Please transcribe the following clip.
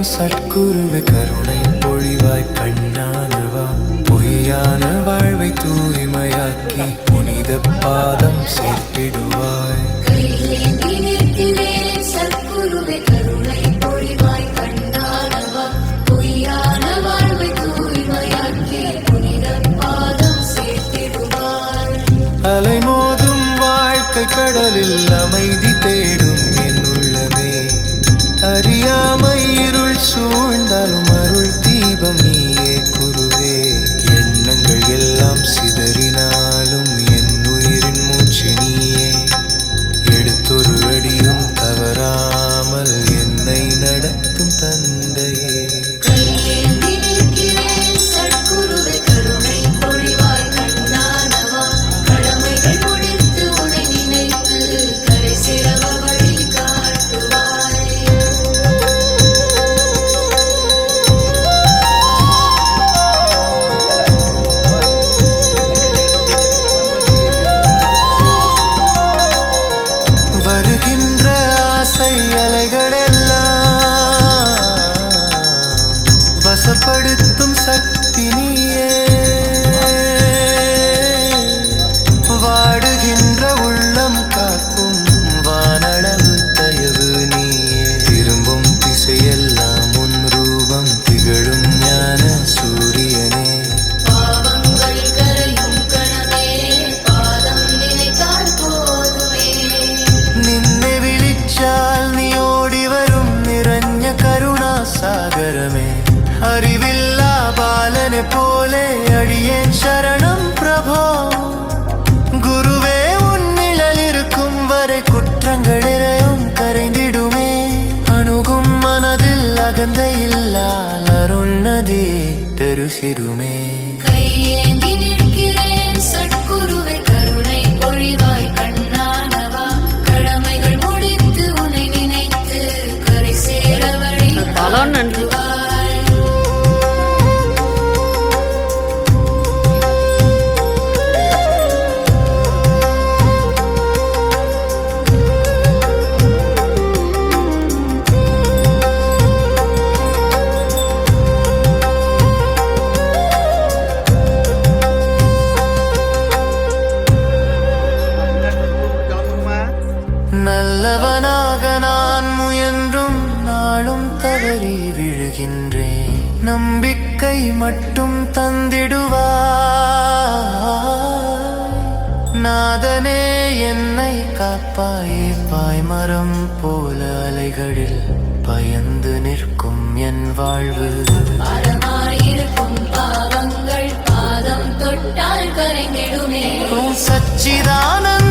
சற்குருவே கருணை பொழிவாய் கண்ணானவா பொய்யான வாழ்வை தூய்மையாக்கி புனித பாதம் சேர்த்திடுவாய். சற்குருவே கருணை பொழிவாய் கண்ணானவா பொய்யான வாழ்வை தூய்மையாக்கி புனித பாதம் சேர்த்திடுவாய். அலைமோதும் வாழ்க்கை கடலில் அமைதி தேடும் என் உள்ளமே அறியாமை இருள் சூழ்ந்தாலும் அருள் தீபம் நீயே குருவே. எண்ணங்கள் எல்லாம் சிதறினாலும் என் உயிரின் மூச்சு நீயே எடுத்தொரு அடியும் தவறாமல் என்னை நடத்தும் தந்தையே. சற்குருவே கருணை பொழிவாய் கண்ணானவா கடமைகள் முடித்து உன்னை நினைத்து கரை சேர வழி காட்டுவாய். வருகின்ற ஆசை அலைகளெல்லாம் வசப்படுத்தும் சக்தி நீயே வாடுகின்ற உள்ளம் காக்கும் வானளவு தயவு நீயே திரும்பும் திசையெல்லாம் உன் ரூபம் திகழும் ஞான சூரியனே. பாவங்கள் கரையும் கணமே பாதம் நினைத்தால் போதுமே. നിന്നെ വിളിച്ചാൽ നീ ഓടി വരും നിറഞ്ഞ കരുണാസാഗരമേ അറിവില്ലാ ബാലനെ പോലെ അടിയേൻ ശരണം പ്രഭോ. குருவே உன் நிழலிருக்கும் வரை குற்றங்கள் இறையும் கரைந்திடுமே அணுகும் மனதில் அகந்தை இல்லால் அருள்நதி தரிசிடுமே. கையேந்தி நிற்கிறேன் சற்குருவே கருணை பொழிவாய் கண்ணானவா கடமைகள் முடித்து உன்னை நினைத்து கரை சேர வழி காட்டுவாய். நல்லவனாக நான் முயன்றும் நாளும் தவறி விழுகின்றேன் நம்பிக்கை மட்டும் தந்திடுவாய். நாதனே என்னை காப்பாயே பாய்மரம் போல அலைகளில் பயந்து நிற்கும் என் வாழ்வு. அறமாயிருக்கும் பாவங்கள் பாதம் தொட்டால் கரைந்திடுமே. சச்சிதானந்த